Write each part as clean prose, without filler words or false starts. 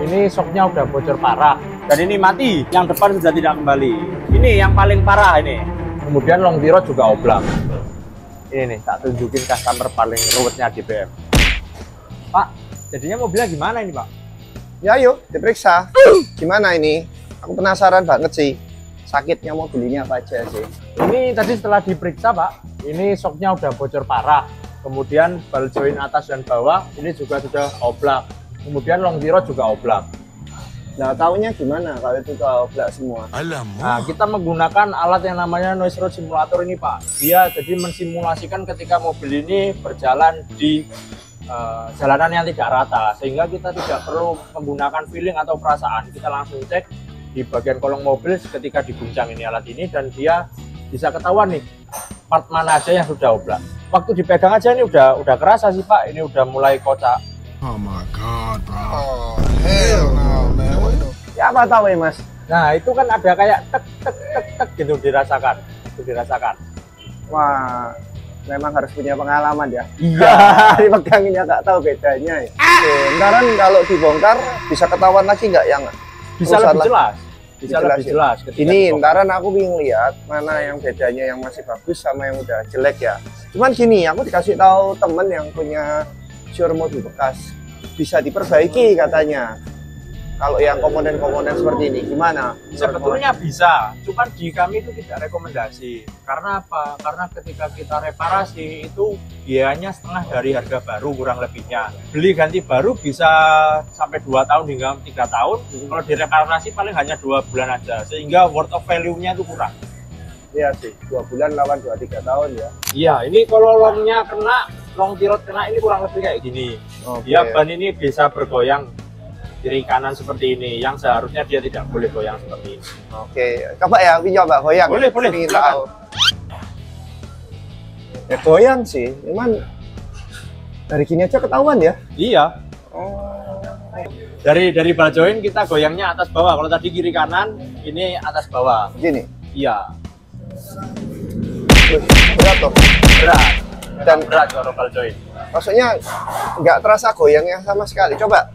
Ini shocknya udah bocor parah. Dan ini mati, yang depan sudah tidak kembali. Ini yang paling parah ini. Kemudian long tirot juga oblak. Ini nih, tak tunjukin customer paling ruwetnya di BM. Pak, jadinya mobilnya gimana ini Pak? Ya yuk, diperiksa. Gimana ini? Aku penasaran banget sih. Sakitnya mobil ini apa aja sih? Ini tadi setelah diperiksa Pak, ini shocknya udah bocor parah. Kemudian ball join atas dan bawah ini juga sudah oblak. Kemudian long tirot juga oblak. Nah, taunya gimana kalau itu oblak semua? Nah, kita menggunakan alat yang namanya noise road simulator ini Pak. Dia jadi mensimulasikan ketika mobil ini berjalan di jalanan yang tidak rata, sehingga kita tidak perlu menggunakan feeling atau perasaan. Kita langsung cek di bagian kolong mobil ketika diguncang ini alat ini, dan dia bisa ketahuan nih part mana aja yang sudah oblak. Waktu dipegang aja ini udah kerasa sih Pak, ini udah mulai kocak. Oh my god, bro. Oh, hell no, man. Ya apa tahu ya Mas? Nah itu kan ada kayak tek tek tek tek gitu dirasakan, itu dirasakan. Wah, memang harus punya pengalaman ya. Iya. Dipegangin ya nggak tahu bedanya. Ya. Ntaran kalau dibongkar bisa ketahuan lagi nggak yang Bisa lebih jelas. Bisa lebih jelas. Ini ntaran aku ingin lihat mana yang bedanya yang masih bagus sama yang udah jelek ya. Cuman gini, aku dikasih tahu temen yang punya showroom mobil bekas, bisa diperbaiki katanya. Kalau yang komponen-komponen seperti ini gimana? Sebetulnya bisa, cuman di kami itu tidak rekomendasi. Karena apa? Karena ketika kita reparasi itu biayanya setengah dari harga baru kurang lebihnya. Beli ganti baru bisa sampai 2 tahun hingga 3 tahun. Kalau direparasi paling hanya 2 bulan aja, sehingga worth of value-nya itu kurang. Iya sih, 2 bulan lawan 2-3 tahun ya. Iya, ini kalau longnya kena, long tirot kena ini kurang lebih kayak gini. Dia ban ini bisa bergoyang kiri kanan seperti ini, yang seharusnya dia tidak boleh goyang seperti ini. Oke, coba ya, coba goyang. Boleh, boleh. Tahu. Ya goyang sih, cuman dari gini aja ketahuan ya. Iya. Oh. Dari ball join kita goyangnya atas bawah. Kalau tadi kiri kanan, ini atas bawah. Gini. Iya. Berat toh. Berat. Dan berat kalau ball join. Maksudnya nggak terasa goyangnya sama sekali. Coba.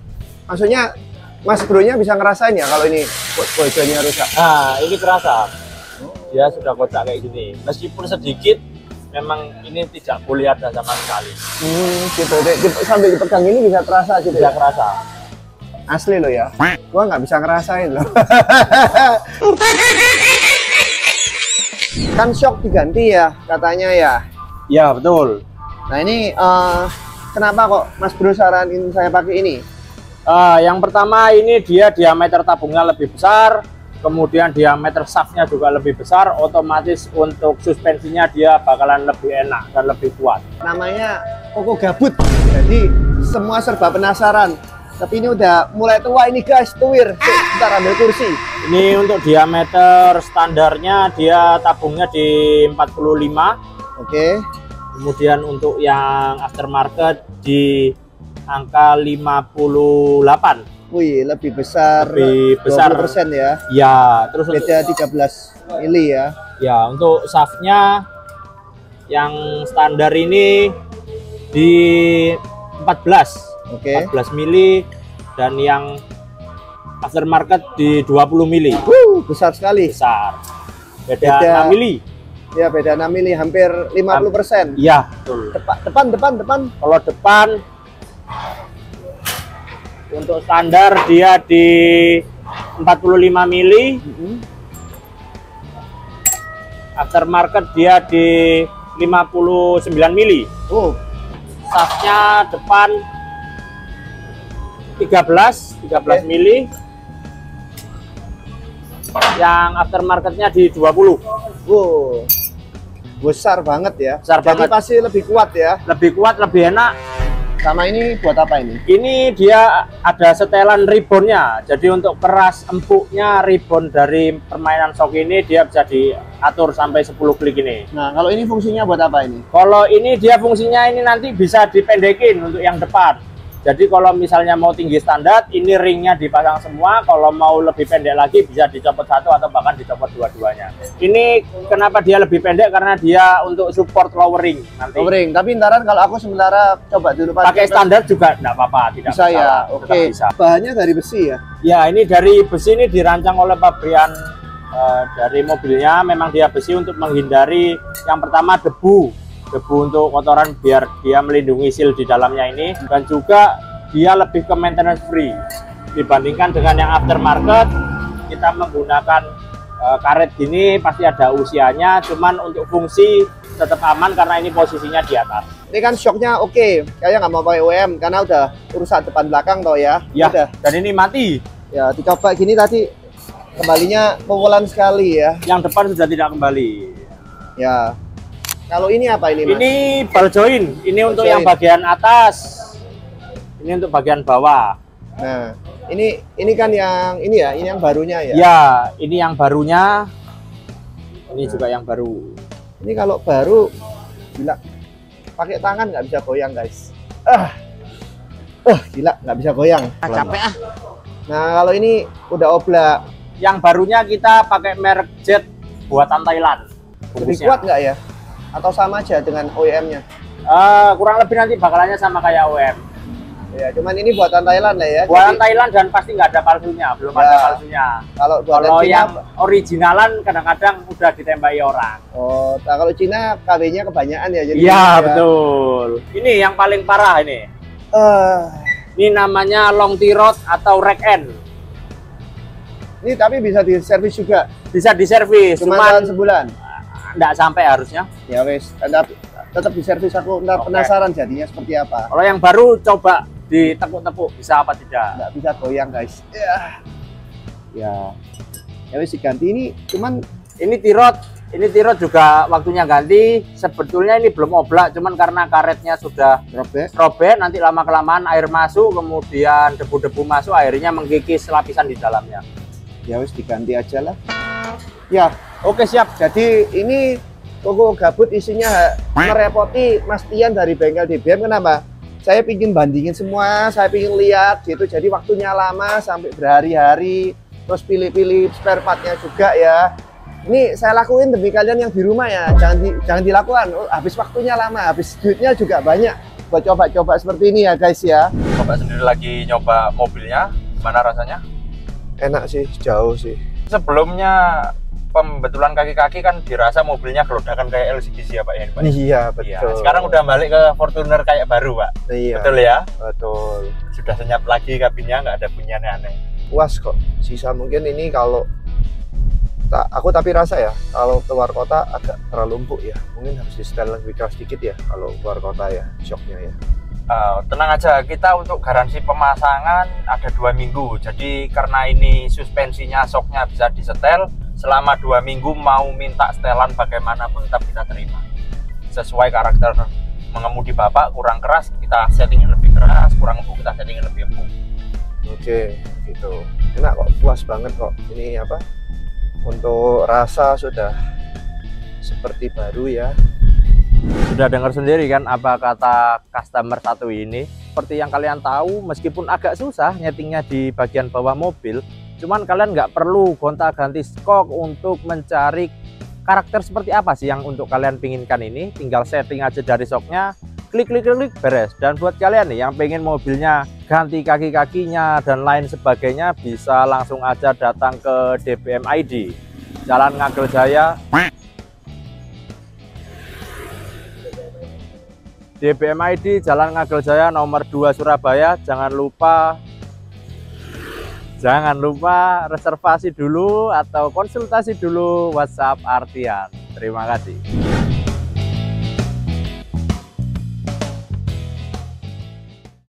Maksudnya Mas Bro-nya bisa ngerasain ya kalau ini ball joinnya rusak. Nah, ini terasa. Dia sudah kocak kayak gini. Meskipun sedikit, memang ini tidak boleh ada sama sekali. Gitu deh. Sambil dipegang ini bisa terasa gitu. Tidak kerasa. Asli loh ya. Gua nggak bisa ngerasain loh. Kan shock diganti ya katanya ya. Ya, betul. Nah ini kenapa kok Mas Bro saranin saya pakai ini? Yang pertama ini dia diameter tabungnya lebih besar, kemudian diameter shaftnya juga lebih besar, otomatis untuk suspensinya dia bakalan lebih enak dan lebih kuat. Namanya Koko Gabut, jadi semua serba penasaran. Tapi ini udah mulai tua ini guys, tuwir. Bentar ambil kursi. Ini untuk diameter standarnya dia tabungnya di 45. Oke. Kemudian untuk yang aftermarket di angka 58. Wih, lebih besar. Lebih besar 20% ya. Ya, terus beda 13 mili ya. Ya, untuk shaftnya yang standar ini di 14. Oke. 14 mili, dan yang aftermarket di 20 mili. Besar sekali. Besar. Beda 6 mili. Ya, beda 6 mili, hampir 50%. Iya, betul. Depan. Kalau depan untuk standar dia di 45 mili. Aftermarket dia di 59 mili. Shaftnya depan 13 mili. Yang aftermarketnya di 20. Besar banget ya. Besar Jadi banget. pasti lebih kuat ya. Lebih kuat, lebih enak. Sama ini buat apa ini? Ini dia ada setelan ribbonnya. Jadi untuk keras empuknya ribbon dari permainan shock ini dia bisa diatur sampai 10 klik ini. Nah, kalau ini fungsinya buat apa ini? Kalau ini dia fungsinya ini nanti bisa dipendekin untuk yang depan. Jadi kalau misalnya mau tinggi standar, ini ringnya dipasang semua. Kalau mau lebih pendek lagi bisa dicopot satu atau bahkan dicopot dua-duanya. Ini kenapa dia lebih pendek? Karena dia untuk support lowering nanti. Lowering, tapi ntaran kalau aku sementara coba dulu Pakai standar juga enggak apa-apa, tidak bisa ya. masalah, Oke. tetap bisa. Bahannya dari besi ya. Ya, ini dari besi, ini dirancang oleh pabrikan dari mobilnya. Memang dia besi untuk menghindari yang pertama debu untuk kotoran, biar dia melindungi seal di dalamnya ini, dan juga dia lebih ke maintenance free dibandingkan dengan yang aftermarket. Kita menggunakan karet gini pasti ada usianya, cuman untuk fungsi tetap aman karena ini posisinya di atas. Ini kan shocknya oke, kayaknya nggak mau pakai OEM karena udah urusan depan belakang toh ya. Ya, Udah. dan ini mati. Ya, dicoba gini tadi kembalinya pelan sekali ya. Yang depan sudah tidak kembali. Ya. Kalau ini apa ini, Mas? Ini ball joint, ini untuk joint. yang bagian atas. Ini untuk bagian bawah. Nah, ini kan yang ini ya, ini yang barunya ya. Ya, ini yang barunya. Ini juga yang baru. Ini kalau baru gila. Pakai tangan nggak bisa goyang, guys. Gila, nggak bisa goyang. Capek ah. Nah, kalau ini udah oblak. Yang barunya kita pakai merek Jet buatan Thailand. Lebih Bungkusnya. kuat nggak ya? Atau sama aja dengan OEM-nya? Kurang lebih nanti bakalannya sama kayak OEM. Ya, cuman ini buatan Thailand lah ya. Buatan Jadi, Thailand dan pasti nggak ada palsunya, belum Ya. ada palsunya. kalau buatan Kalau Cina, yang originalan kadang-kadang udah ditembaki orang. oh, nah kalau Cina KB-nya kebanyakan ya. Jadi Iya, ya. betul. Ini yang paling parah ini. Eh, Ini namanya long T-rod atau rack end. ini tapi bisa diservis juga. Bisa diservis, Cuma cuman tahan sebulan. nggak sampai harusnya. Ya wes, tetap diservis. Aku ntar Oke. penasaran jadinya seperti apa. Kalau yang baru coba ditekuk-tekuk bisa apa tidak. Nggak bisa goyang, guys. Ya, ya wes diganti ini. Cuman Ini T-rod juga waktunya ganti. Sebetulnya ini belum oblak, cuman karena karetnya sudah robek, nanti lama-kelamaan air masuk, kemudian debu-debu masuk, akhirnya menggigis lapisan di dalamnya. ya wes diganti aja lah. Ya, Oke, siap. jadi ini toko gabut isinya merepoti Mas Tian dari bengkel DBM. Kenapa? Saya pingin bandingin semua, saya pingin lihat gitu. Jadi waktunya lama sampai berhari-hari, terus pilih-pilih spare partnya juga ya. Ini saya lakuin demi kalian yang di rumah ya. Jangan dilakukan. Oh, habis waktunya lama, habis duitnya juga banyak buat coba-coba seperti ini ya guys ya. Coba sendiri lagi nyoba mobilnya, gimana rasanya? Enak sih, jauh sih. Sebelumnya pembetulan kaki-kaki kan dirasa mobilnya gelodakan kayak LCGC ya Pak ya? Pak? Iya, Iya. betul. Sekarang udah balik ke Fortuner kayak baru Pak. Iya, Betul ya? betul. Sudah senyap lagi kabinnya, nggak ada bunyi aneh-aneh. Puas kok. Sisa mungkin ini kalau aku tapi rasa ya kalau keluar kota agak terlalu empuk ya, mungkin harus di setel lebih keras dikit ya kalau keluar kota ya, shocknya ya. Tenang aja, kita untuk garansi pemasangan ada 2 minggu. Jadi karena ini suspensinya, shocknya bisa disetel selama 2 minggu. Mau minta setelan bagaimanapun tetap kita terima sesuai karakter mengemudi bapak. Kurang keras kita settingin lebih keras, kurang empuk kita settingin lebih empuk. Oke, gitu. Enak kok, puas banget kok. Ini apa? Untuk rasa sudah seperti baru ya. Sudah dengar sendiri kan apa kata customer satu ini. Seperti yang kalian tahu, meskipun agak susah nyetingnya di bagian bawah mobil, cuman kalian nggak perlu gonta-ganti skok untuk mencari karakter seperti apa sih yang untuk kalian pinginkan ini. Tinggal setting aja dari shocknya, klik beres. Dan buat kalian nih yang pengen mobilnya ganti kaki-kakinya dan lain sebagainya, bisa langsung aja datang ke DBM ID Jalan Ngagel Jaya, DBM ID Jalan Ngagel Jaya nomor 2 Surabaya. Jangan lupa reservasi dulu atau konsultasi dulu WhatsApp Artian. Terima kasih.